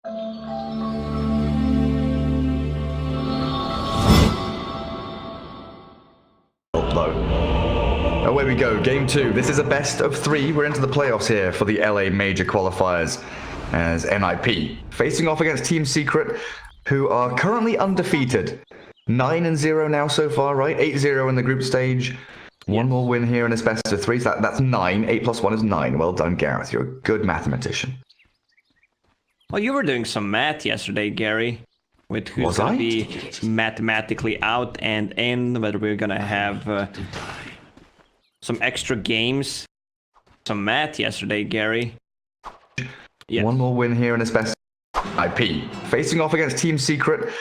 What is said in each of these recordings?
Away we go, game 2. This is a best of 3. We're into the playoffs here for the LA major qualifiers as NIP. Facing off against Team Secret, who are currently undefeated. 9-0 now so far, right? 8-0 in the group stage. One more win here in this best of 3. So that's 9. 8 plus 1 is 9. Well done, Gareth. You're a good mathematician. Well, you were doing some math yesterday, Gary. With who's going to be mathematically out and in, whether we're going to have some extra games. Some math yesterday, Gary. Yeah. One more win here in this best IP. Facing off against Team Secret.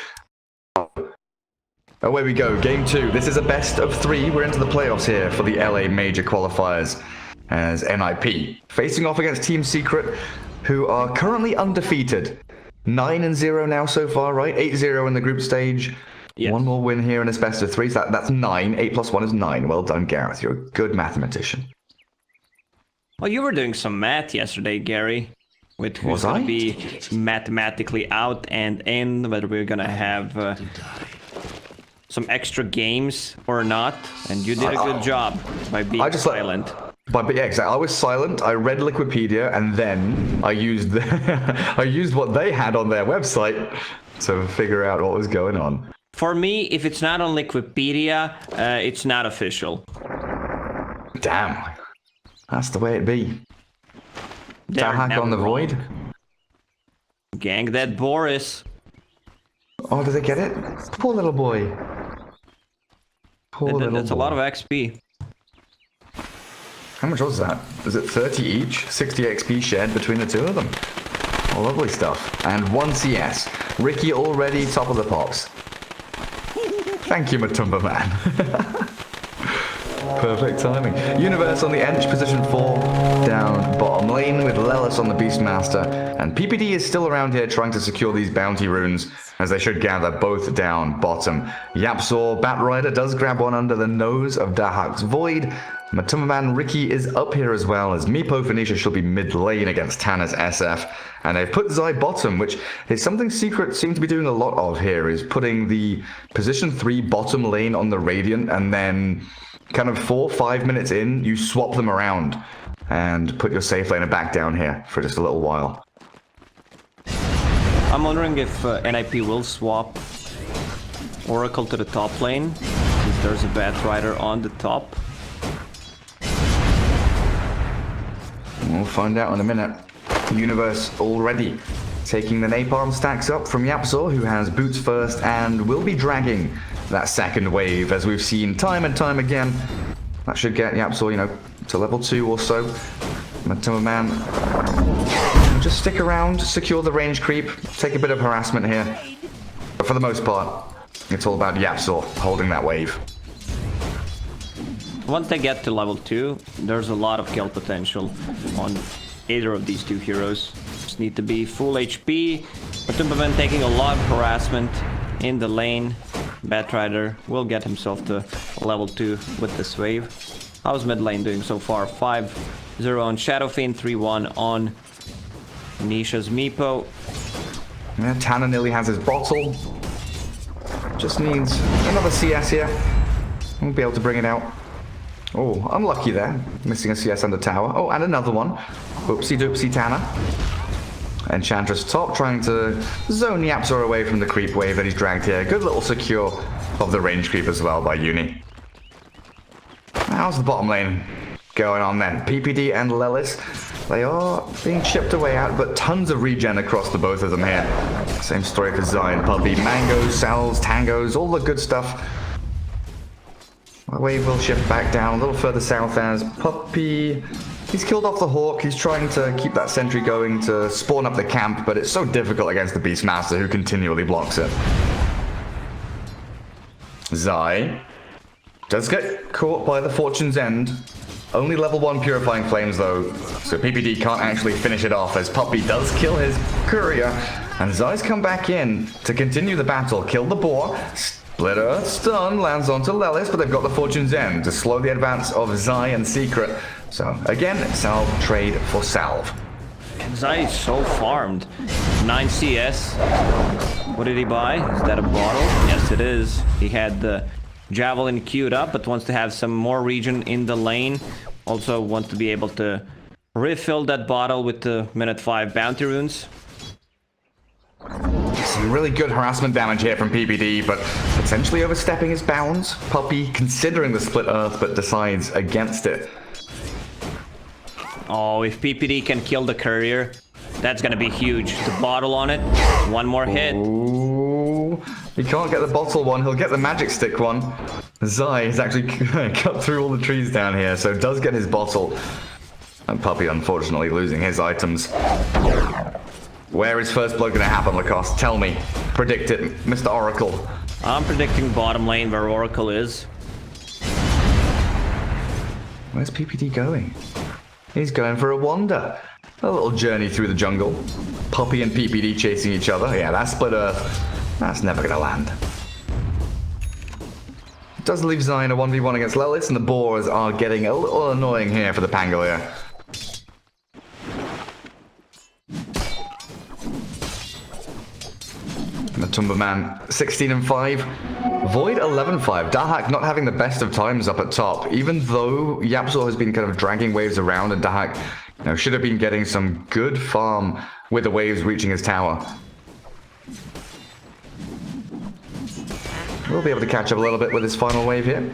Away we go, game 2. This is a best of 3. We're into the playoffs here for the LA major qualifiers as NIP. Facing off against Team Secret, who are currently undefeated. 9-0 now so far, right? 8-0 in the group stage. Yes. One more win here in this best of 3. So that's 9. 8 plus 1 is 9. Well done, Gareth. You're a good mathematician. Well, you were doing some math yesterday, Gary. With who's going to be mathematically out and in, whether we're going to have some extra games or not. And you did a good job by being silent. But yeah, exactly. I was silent. I read Liquipedia, and then I used I used what they had on their website to figure out what was going on. For me, if it's not on Liquipedia, it's not official. Damn, that's the way it be. Dahak on the void. Gang that Boris. Oh, did they get it? Poor little boy. Poor little boy. That's a lot of XP. How much was that? Is it 30 each? 60 XP shared between the two of them. Oh, lovely stuff. And 1 CS. Ricky already top of the pops. Thank you, Matumba man. Perfect timing. Universe on the Ench, position 4, down bottom lane with Lelis on the Beastmaster. And PPD is still around here trying to secure these bounty runes, as they should gather both down bottom. Yapsaw Batrider does grab one under the nose of Dahak's Void. Matumba man Ricky is up here as well, as Meepo Phoenicia shall be mid lane against Tanner's SF. And they've put Zai bottom, which is something Secret seem to be doing a lot of here, is putting the position 3 bottom lane on the Radiant, and then kind of 4-5 minutes in, you swap them around and put your safe laner back down here for just a little while. I'm wondering if NIP will swap Oracle to the top lane, if there's a Batrider on the top. We'll find out in a minute. Universe already taking the napalm stacks up from Yapsaw, who has boots first and will be dragging that second wave, as we've seen time and time again. That should get Yapsaw, you know, to level 2 or so. Matumba man, just stick around, secure the range creep, take a bit of harassment here. But for the most part, it's all about Yapsaw holding that wave. Once they get to level 2, there's a lot of kill potential on either of these two heroes. Just need to be full HP. Matumba man taking a lot of harassment in the lane. Batrider will get himself to level 2 with this wave. How's mid lane doing so far? 5-0 on Shadow Fiend, 3-1 on Nisha's Meepo. Yeah, Tanner nearly has his bottle. Just needs another CS here. Won't be able to bring it out. Oh, unlucky there. Missing a CS under tower. Oh, and another one. Oopsie doopsie Tanner. Enchantress top, trying to zone Yapsaw away from the creep wave that he's dragged here. Good little secure of the range creep as well by Uni. How's the bottom lane going on then? PPD and Lelis, they are being chipped away at, but tons of regen across the both of them here. Same story for Zion, Puppy, Mangoes, Cells, Tangos, all the good stuff. The wave will shift back down a little further south as Puppy. He's killed off the Hawk. He's trying to keep that sentry going to spawn up the camp, but it's so difficult against the Beastmaster, who continually blocks it. Zai does get caught by the Fortune's End. Only level 1 Purifying Flames though, so PPD can't actually finish it off, as Puppy does kill his courier. And Zai's come back in to continue the battle, kill the boar. Splitter stun lands onto Lelis, but they've got the Fortune's End to slow the advance of Zai and Secret. So again, salve trade for salve. And Zai is so farmed. 9 CS. What did he buy? Is that a bottle? Yes, it is. He had the Javelin queued up, but wants to have some more regen in the lane. Also wants to be able to refill that bottle with the minute 5 bounty runes. Some really good harassment damage here from PPD, but potentially overstepping his bounds. Puppy considering the split earth, but decides against it. Oh, if PPD can kill the courier, that's gonna be huge. The bottle on it, one more hit. Ooh, he can't get the bottle one, he'll get the magic stick one. Zai has actually cut through all the trees down here, so does get his bottle. And Puppy, unfortunately, losing his items. Where is first blood gonna happen, Lacoste? Tell me. Predict it, Mr. Oracle. I'm predicting bottom lane where Oracle is. Where's PPD going? He's going for a wander. A little journey through the jungle. Puppy and PPD chasing each other. Yeah, that split earth. That's never gonna land. Does leave Zai in a 1v1 against Lelis, and the boars are getting a little annoying here for the Pangolier. Matumba Man 16 and 5. Void 11-5. Dahak not having the best of times up at top. Even though Yapzor has been kind of dragging waves around, and Dahak, you know, should have been getting some good farm with the waves reaching his tower. We'll be able to catch up a little bit with his final wave here.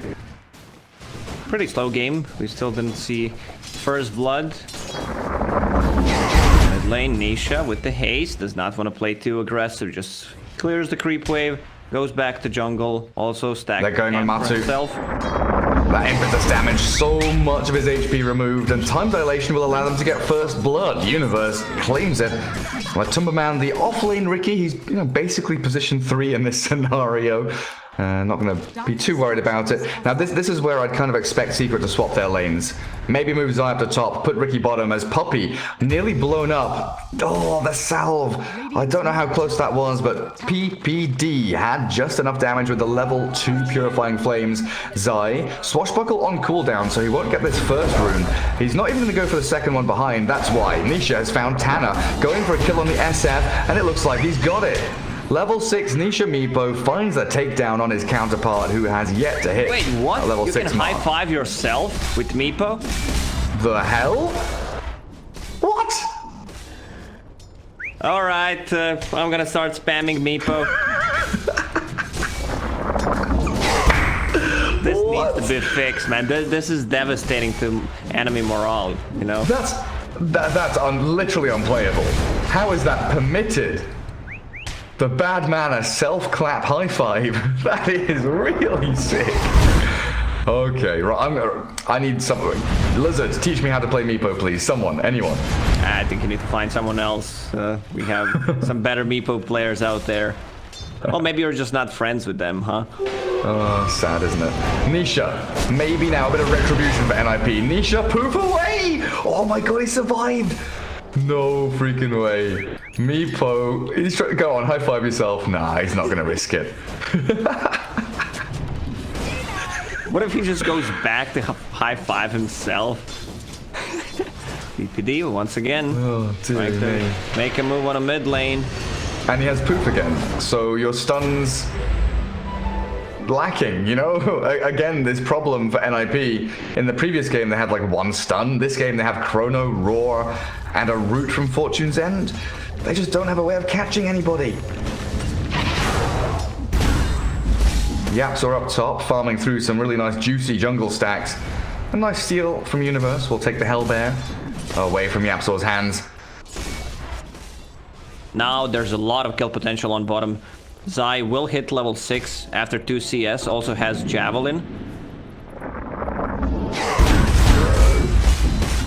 Pretty slow game. We still didn't see first blood. Mid lane, Nisha with the haste. Does not want to play too aggressive. Just clears the creep wave. Goes back to jungle. Also stacks. They're going on Matsu. That impetus damage, so much of his HP removed, and time dilation will allow them to get first blood. Universe claims it. Matumba Man, the off-lane Ricky, he's basically position 3 in this scenario. Not going to be too worried about it. Now, this is where I'd kind of expect Secret to swap their lanes. Maybe move Zai up to top, put Ricky bottom as Puppy nearly blown up. Oh, the salve. I don't know how close that was, but PPD had just enough damage with the level 2 Purifying Flames. Zai, swashbuckle on cooldown, so he won't get this first rune. He's not even going to go for the second one behind. That's why Nisha has found Tanner going for a kill on the SF, and it looks like he's got it. Level 6 Nisha Meepo finds a takedown on his counterpart, who has yet to hit. Wait, what? A level you 6 can mark. high five yourself with Meepo? The hell? What? All right, I'm gonna start spamming Meepo. This needs to be fixed, man. This is devastating to enemy morale, you know? That's literally unplayable. How is that permitted? The bad man a self-clap high five. That is really sick. Okay, right. I need someone. Lizards, teach me how to play Meepo, please. Someone, anyone. I think you need to find someone else. We have some better Meepo players out there. Well, maybe you're just not friends with them, huh? Oh, sad, isn't it? Nisha, maybe now a bit of retribution for NIP. Nisha, poof away! Oh my god, he survived! No freaking way. Meepo, he's trying to go on, high five yourself. Nah, he's not gonna risk it. What if he just goes back to high five himself? PPD once again. Oh, dear me. Make a move on a mid lane. And he has poof again, so your stun's lacking, you know? Again, this problem for NIP. In the previous game, they had like 1 stun. This game, they have Chrono, Roar, and a root from Fortune's End. They just don't have a way of catching anybody. Yaps are up top, farming through some really nice juicy jungle stacks. A nice steal from Universe. We'll take the Hellbear away from Yapsor's hands. Now there's a lot of kill potential on bottom. Zai will hit level 6 after 2 CS, also has Javelin.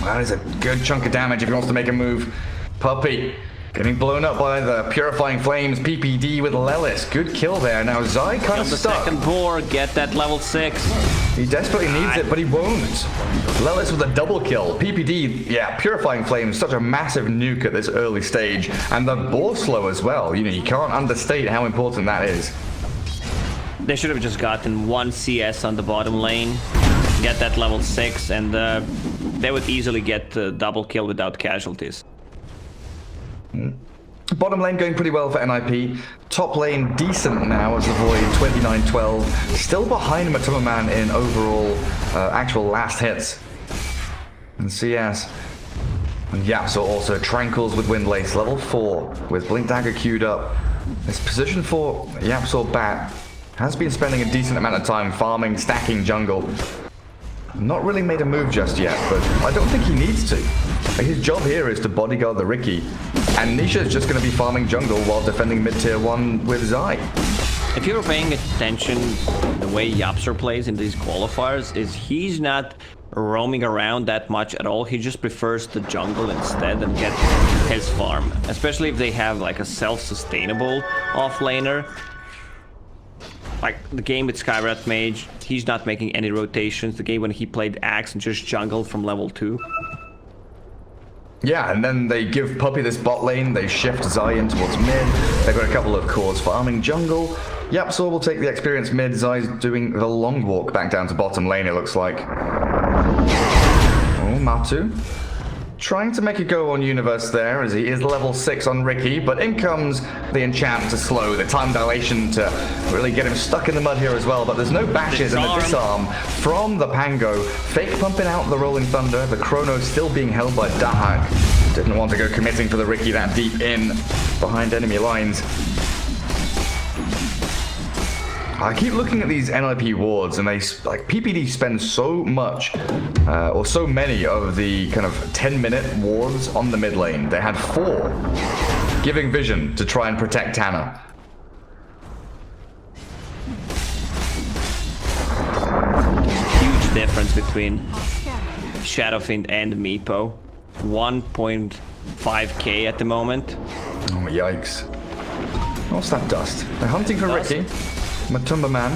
That is a good chunk of damage if he wants to make a move. Puppy getting blown up by the Purifying Flames. PPD with Lelis. Good kill there. Now Zai kind of The stuck. second board, get that level 6. He desperately needs it, but he won't. Lelis with a double kill. PPD, yeah, Purifying Flames, such a massive nuke at this early stage. And the boar slow as well. You know, you can't understate how important that is. They should have just gotten 1 CS on the bottom lane, get that level 6, and they would easily get the double kill without casualties. Bottom lane going pretty well for NIP. Top lane decent now as the Void 29-12. Still behind Matuma Man in overall actual last hits. And CS. And Yapso also Tranquils with Windlace, level 4 with Blink Dagger queued up. This position for Yapso Bat has been spending a decent amount of time farming, stacking jungle. Not really made a move just yet, but I don't think he needs to. His job here is to bodyguard the Riki, and Nisha is just going to be farming jungle while defending mid-tier 1 with Zai. If you were paying attention, the way Yapser plays in these qualifiers is he's not roaming around that much at all. He just prefers the jungle instead and get his farm. Especially if they have like a self-sustainable offlaner. Like the game with Skyrat Mage, he's not making any rotations. The game when he played Axe and just jungled from level 2. Yeah, and then they give Puppey this bot lane, they shift Zai in towards mid, they've got a couple of cores farming jungle. Yapsor will take the experience mid, Zai's doing the long walk back down to bottom lane, it looks like. Oh, Matu. Trying to make a go on Universe there, as he is level 6 on Riki, but in comes the enchant to slow, the time dilation to really get him stuck in the mud here as well, but there's no bashes and the disarm from the Pango. Fake pumping out the Rolling Thunder, the Chrono still being held by Dahak. Didn't want to go committing for the Riki that deep in behind enemy lines. I keep looking at these NIP wards, and they like PPD spends so much, or so many of the kind of 10-minute wards on the mid lane. They had 4, giving vision to try and protect Tana. Huge difference between Shadowfiend and Meepo. 1.5k at the moment. Oh, yikes. What's that dust? They're hunting for Riki. Matumba Man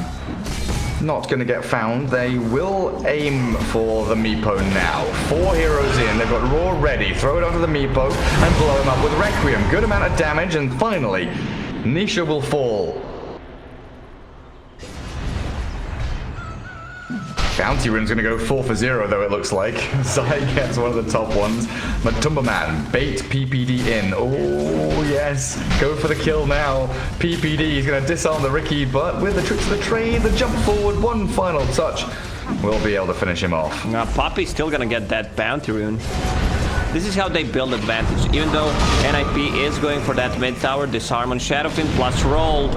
not going to get found. They will aim for the Meepo now. 4 heroes in. They've got Raw ready. Throw it onto the Meepo and blow him up with Requiem. Good amount of damage, and finally, Nisha will fall. Bounty Rune's going to go 4 for 0, though, it looks like. Zai gets one of the top ones. Matumba Man, bait PPD in. Oh, yes. Go for the kill now. PPD is going to disarm the Riki, but with the tricks of the trade, the jump forward, one final touch, will be able to finish him off. Now, Poppy's still going to get that Bounty Rune. This is how they build advantage. Even though NIP is going for that mid tower, disarm on Shadowfiend plus roll.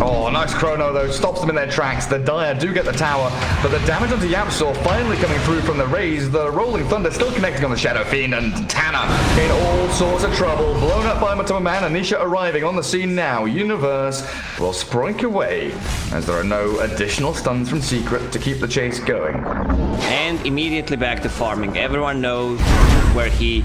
Oh, nice Chrono though, stops them in their tracks. The Dire do get the tower, but the damage onto Yapsor finally coming through from the raise. The Rolling Thunder still connecting on the Shadowfiend, and Tana in all sorts of trouble. Blown up by Matoma Man, and Nisha arriving on the scene now. Universe will sproink away, as there are no additional stuns from Secret to keep the chase going. And immediately back to farming. Everyone knows where he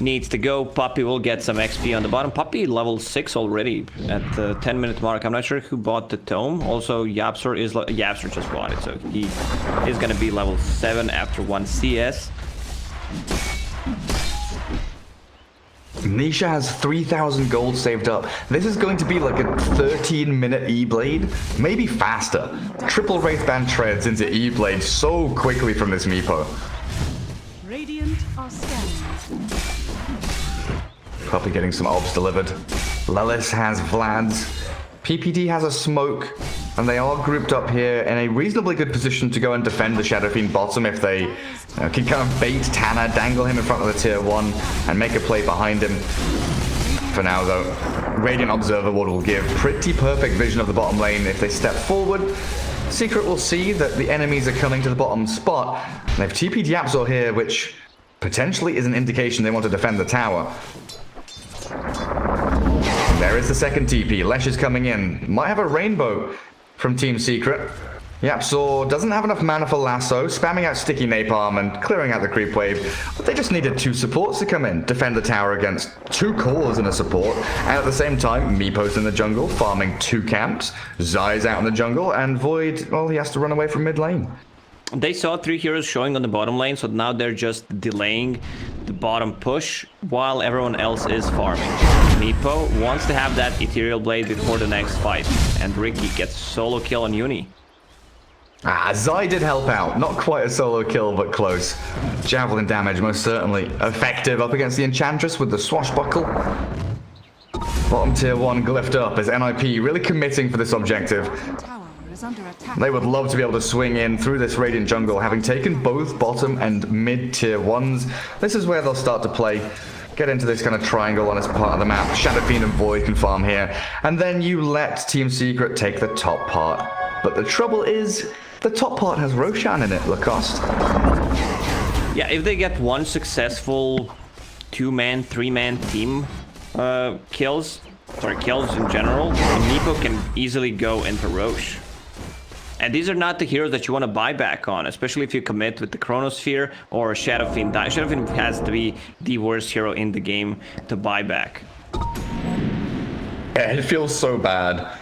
needs to go. Puppey will get some XP on the bottom. Puppey level 6 already at the 10-minute mark. I'm not sure who bought the tome. Also, Yapsor just bought it, so he is going to be level 7 after 1 CS. Nisha has 3,000 gold saved up. This is going to be like a 13-minute E-Blade, maybe faster. Triple Wraithband treads into E-Blade so quickly from this Meepo. Radiant are scanning. Puppey getting some obs delivered. Lelis has Vlad's. PPD has a smoke, and they are grouped up here in a reasonably good position to go and defend the Shadowfiend bottom if they can kind of bait Tana, dangle him in front of the tier 1, and make a play behind him. For now, though, Radiant Observer Ward will give pretty perfect vision of the bottom lane if they step forward. Secret will see that the enemies are coming to the bottom spot. And they've TP'd Yapsor here, which potentially is an indication they want to defend the tower. There is the second TP. Lesh is coming in. Might have a rainbow from Team Secret. Yapsor doesn't have enough mana for Lasso, spamming out Sticky Napalm and clearing out the creep wave. But they just needed 2 supports to come in, defend the tower against 2 cores and a support. And at the same time, Meepo's in the jungle, farming 2 camps. Zai's out in the jungle, and Void, well, he has to run away from mid lane. They saw 3 heroes showing on the bottom lane, so now they're just delaying the bottom push while everyone else is farming. Meepo wants to have that Ethereal Blade before the next fight, and Riki gets solo kill on Uni. Zai did help out. Not quite a solo kill, but close. Javelin damage, most certainly effective up against the Enchantress with the swashbuckle. Bottom tier 1 glyphed up as NIP really committing for this objective. Tower is under attack. They would love to be able to swing in through this Radiant jungle, having taken both bottom and mid tier 1s. This is where they'll start to play. Get into this kind of triangle on this part of the map. Shadow Fiend and Void can farm here. And then you let Team Secret take the top part. But the trouble is, the top part has Roshan in it, Lacoste. Yeah, if they get one successful 2-man, 3-man team kills in general, Meepo can easily go into Roche. And these are not the heroes that you want to buy back on, especially if you commit with the Chronosphere or Shadow Fiend. Shadow Fiend has to be the worst hero in the game to buy back. Yeah, it feels so bad.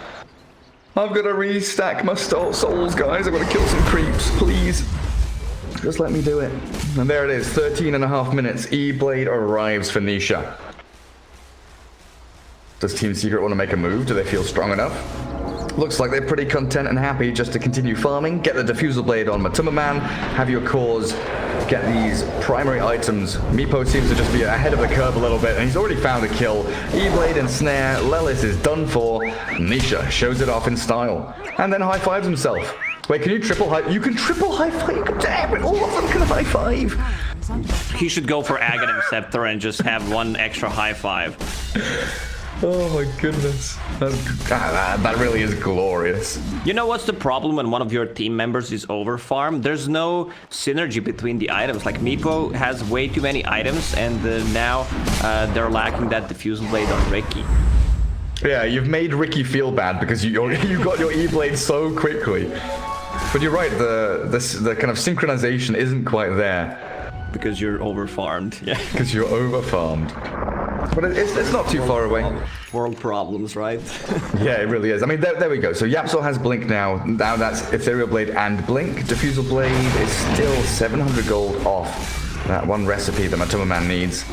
I've got to restack my souls, guys. I've got to kill some creeps, please. Just let me do it. And there it is, 13.5 minutes. E-Blade arrives for Nisha. Does Team Secret want to make a move? Do they feel strong enough? Looks like they're pretty content and happy just to continue farming. Get the Diffusal Blade on Matumba Man. Have your cores get these primary items. Meepo seems to just be ahead of the curve a little bit, and he's already found a kill. E-Blade and Snare. Lelis is done for. Nisha shows it off in style. And then high-fives himself. Wait, can you triple high? You can triple high-five? Damn it, all of them can high-five. He should go for Aghanim Scepter and just have one extra high-five. Oh my goodness. That really is glorious. You know what's the problem when one of your team members is overfarmed? There's no synergy between the items. Like Meepo has way too many items, and now they're lacking that Diffusal Blade on Ricky. Yeah, you've made Ricky feel bad because you got your E-Blade so quickly. But you're right, the kind of synchronization isn't quite there. Because you're overfarmed. Yeah. Because you're overfarmed. But it's not too far away. World problems, right? Yeah, it really is. I mean, there we go. So Yapsol has Blink now. Now that's Ethereal Blade and Blink. Diffusal Blade is still 700 gold off that one recipe that Matumba Man needs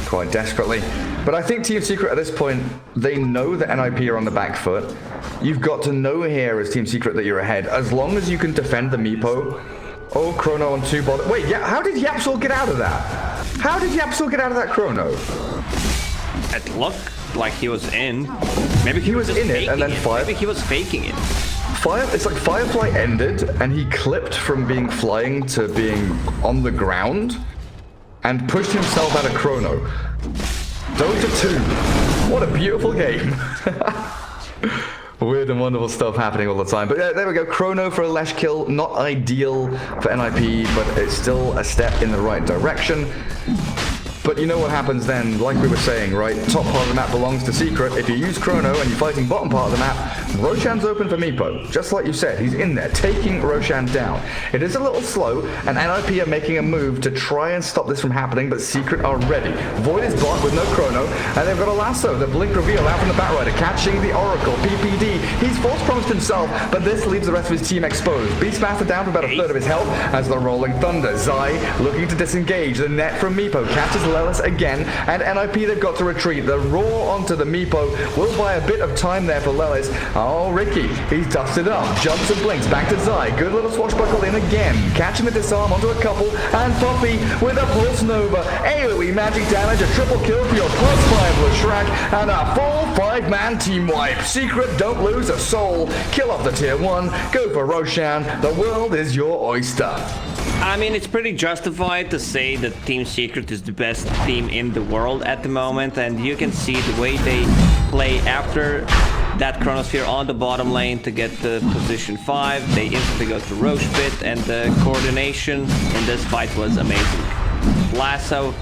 quite desperately. But I think Team Secret at this point, they know that NIP are on the back foot. You've got to know here as Team Secret that you're ahead. As long as you can defend the Meepo. Oh, Chrono on 2 bottom. Wait, yeah, how did Yapsol get out of that? How did Yapsol get out of that Chrono? It looked like he was in. Maybe he was in it and then fired. Maybe he was faking it. It's like Firefly ended and he clipped from being flying to being on the ground and pushed himself out of Chrono. Dota 2. What a beautiful game. Weird and wonderful stuff happening all the time. But yeah, there we go. Chrono for a Lesh kill. Not ideal for NIP, but it's still a step in the right direction. But you know what happens then, like we were saying, right? Top part of the map belongs to Secret. If you use Chrono and you're fighting bottom part of the map, Roshan's open for Meepo. Just like you said, he's in there, taking Roshan down. It is a little slow, and NIP are making a move to try and stop this from happening, but Secret are ready. Void is blocked with no Chrono, and they've got a lasso. The Blink reveal out from the Batrider, catching the Oracle. PPD, he's false promised himself, but this leaves the rest of his team exposed. Beastmaster down to about a third of his health as the Rolling Thunder. Zai looking to disengage. The net from Meepo catches Lelis again, and NIP they've got to retreat. The roar onto the Meepo will buy a bit of time there for Lelis. Oh, Ricky, he's dusted up, jumps and blinks back to Zai. Good little swashbuckle in again, catching the disarm onto a couple, and Poppy with a Pulse Nova. AoE magic damage, a triple kill for your +5 Leshrac, and a full 5-man team wipe. Secret don't lose a soul. Kill off the tier 1, go for Roshan. The world is your oyster. I mean, it's pretty justified to say that Team Secret is the best team in the world at the moment, and you can see the way they play after that Chronosphere on the bottom lane to get the position 5. They instantly go to Roche Pit, and the coordination in this fight was amazing. Lasso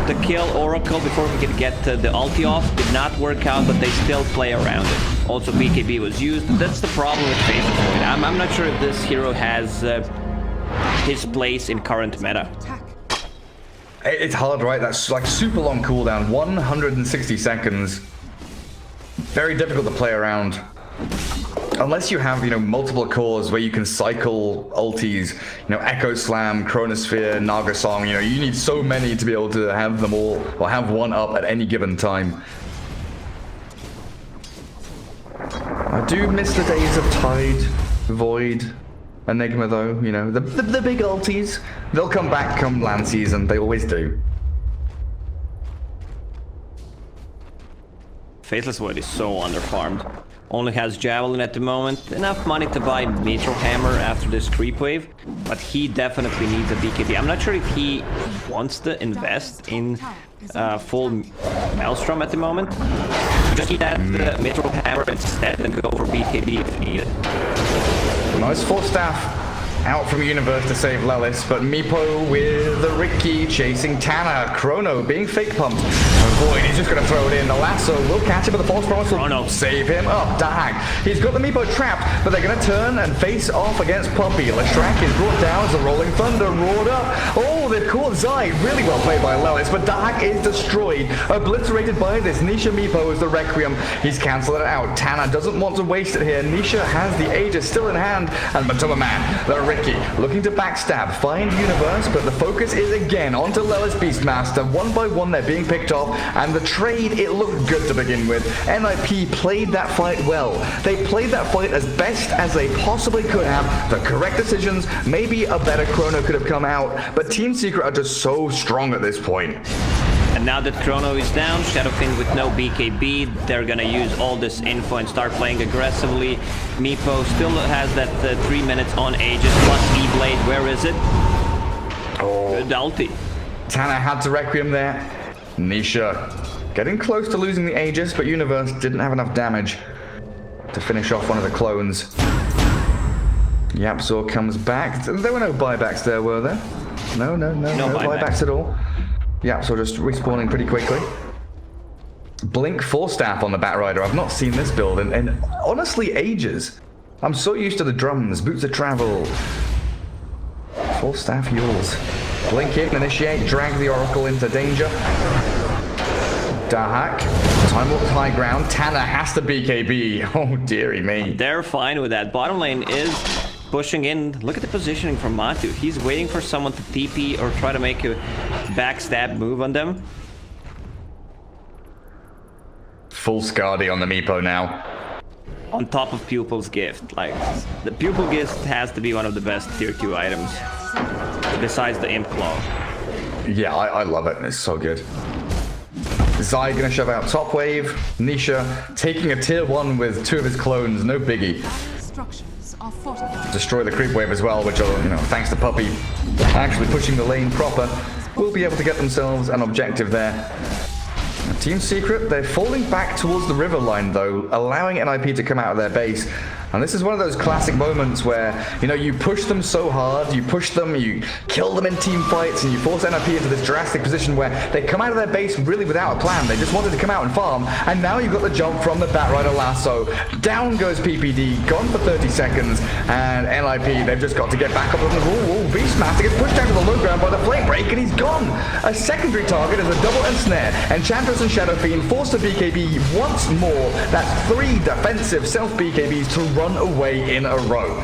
to kill Oracle before we could get the ulti off did not work out, but they still play around it. Also, BKB was used. That's the problem with Phase Void. I'm not sure if this hero has his place in current meta. It's hard, right? That's like super long cooldown, 160 seconds. Very difficult to play around. Unless you have, multiple cores where you can cycle ultis, Echo Slam, Chronosphere, Naga Song, you need so many to be able to have them all, or have one up at any given time. I do miss the days of Tide, Void, Enigma though, the big ultis. They'll come back come LAN season, they always do. Faceless Void is so underfarmed. Only has Javelin at the moment. Enough money to buy Metro Hammer after this creep wave. But he definitely needs a BKB. I'm not sure if he wants to invest in full Maelstrom at the moment. Just keep that Metro Hammer instead and go for BKB if needed. Nice Force Staff out from Universe to save Lelis, but Meepo with the Ricky chasing Tanner. Chrono being fake pumped. Void, he's just going to throw it in. The lasso will catch him, but the False Promise will save him up. Dag, he's got the Meepo trapped, but they're going to turn and face off against Puppy. Leshrac is brought down as the Rolling Thunder roared up. Oh, they've caught Zai. Really well played by Lelis, but Dag is destroyed. Obliterated by this. Nisha Meepo is the Requiem. He's cancelled it out. Tanner doesn't want to waste it here. Nisha has the Aegis still in hand, and Matuma Man, the Ricky, looking to backstab, find Universe, but the focus is again onto Lelis Beastmaster. One by one they're being picked off, and the trade, it looked good to begin with. NIP played that fight well. They played that fight as best as they possibly could have. The correct decisions, maybe a better Chrono could have come out, but Team Secret are just so strong at this point. And now that Chrono is down, Shadowfin with no BKB, they're gonna use all this info and start playing aggressively. Meepo still has that 3 minutes on Aegis plus E-Blade. Where is it? Oh. Good ulti. Tanner had to Requiem there. Nisha getting close to losing the Aegis, but Universe didn't have enough damage to finish off one of the clones. Yapzor comes back. There were no buybacks there, were there? No buybacks at all. Yapzor just respawning pretty quickly. Blink Force Staff on the Batrider. I've not seen this build in honestly ages. I'm so used to the drums, boots of travel. Force Staff yours. Blink in, initiate, drag the Oracle into danger. Dahak, Time Walk's high ground. Tanner has to BKB. Oh dearie me. They're fine with that. Bottom lane is pushing in. Look at the positioning from Matu. He's waiting for someone to TP or try to make a backstab move on them. Full Scardy on the Meepo now. On top of Pupil's Gift. Like, the Pupil Gift has to be one of the best tier 2 items. Besides the Imp Claw. Yeah, I love it. It's so good. Zai gonna shove out top wave. Nisha taking a tier 1 with 2 of his clones. No biggie. Structures are fortified. Destroy the creep wave as well, which will, thanks to Puppy actually pushing the lane proper, will be able to get themselves an objective there. Team Secret, they're falling back towards the river line though, allowing NIP to come out of their base. And this is one of those classic moments where, you push them so hard, you push them, you kill them in team fights, and you force NIP into this drastic position where they come out of their base really without a plan. They just wanted to come out and farm, and now you've got the jump from the Batrider lasso. Down goes PPD, gone for 30 seconds, and NIP, they've just got to get back up on the wall. Beastmaster gets pushed down to the low ground by the flame break, and he's gone. A secondary target is a double ensnare, and Enchantress and Shadow Fiend forced to BKB once more. That's 3 defensive self-BKBs to run away in a row.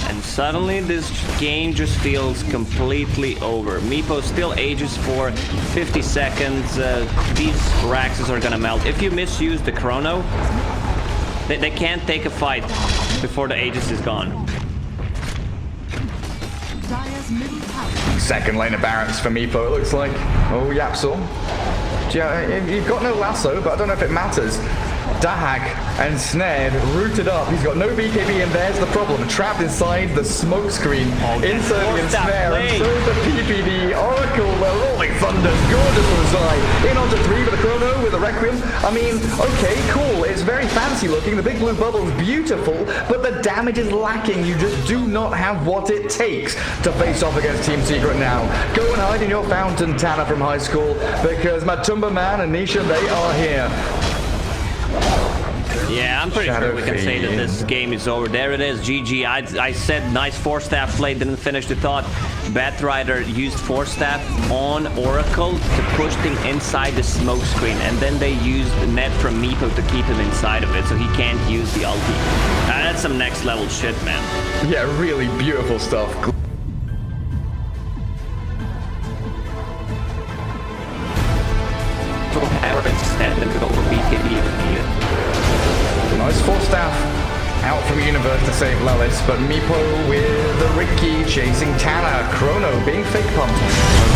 And suddenly this game just feels completely over. Meepo still ages for 50 seconds. These Raxes are gonna melt. If you misuse the Chrono, they can't take a fight before the Aegis is gone. Second lane of Barracks for Meepo, it looks like. Oh, Yapzor. You've got no lasso, but I don't know if it matters. Dahak and Snared rooted up. He's got no BKB, and there's the problem. Trapped inside the smoke screen. Insert the ensnare, and so the PPD. Oracle, the Rolling Thunders. Gorgeous from Zai. In onto 3 with the Chrono, with the Requiem. I mean, okay, cool. It's very fancy looking. The big blue bubble's beautiful, but the damage is lacking. You just do not have what it takes to face off against Team Secret now. Go and hide in your fountain, Tanner from high school, because Matumba Man and Nisha, they are here. Yeah, I'm pretty sure we can say that this game is over. There it is, GG. I said nice Force Staff play, didn't finish the thought. Batrider used Force Staff on Oracle to push him inside the smoke screen, and then they used the net from Meepo to keep him inside of it, so he can't use the ulti. That's some next level shit, man. Yeah, really beautiful stuff. Nice Force Staff out from Universe. reverse to save Lelis, but Meepo with the Ricky chasing Tanner. Chrono being fake pumped.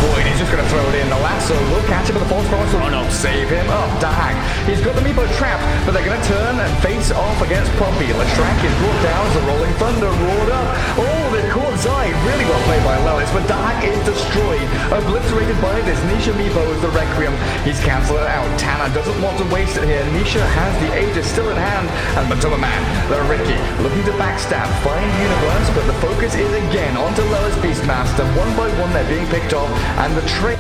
Void, he's just going to throw it in. The lasso will catch him with the false promise. Oh no, save him. Oh, Dag. He's got the Meepo trapped, but they're going to turn and face off against Poppy. Lestrank is brought down as the Rolling Thunder roared up. Oh, they caught Zide. Really well played by Lelis, but Dag is destroyed. Obliterated by this. Nisha Meepo with the Requiem. He's cancelled it out. Tanner doesn't want to waste it here. Nisha has the Aegis still in hand, and Matuma Man, the Ricky, looking to backstab, find Universe, but the focus is again onto Lelis Beastmaster. One by one they're being picked off, and the trade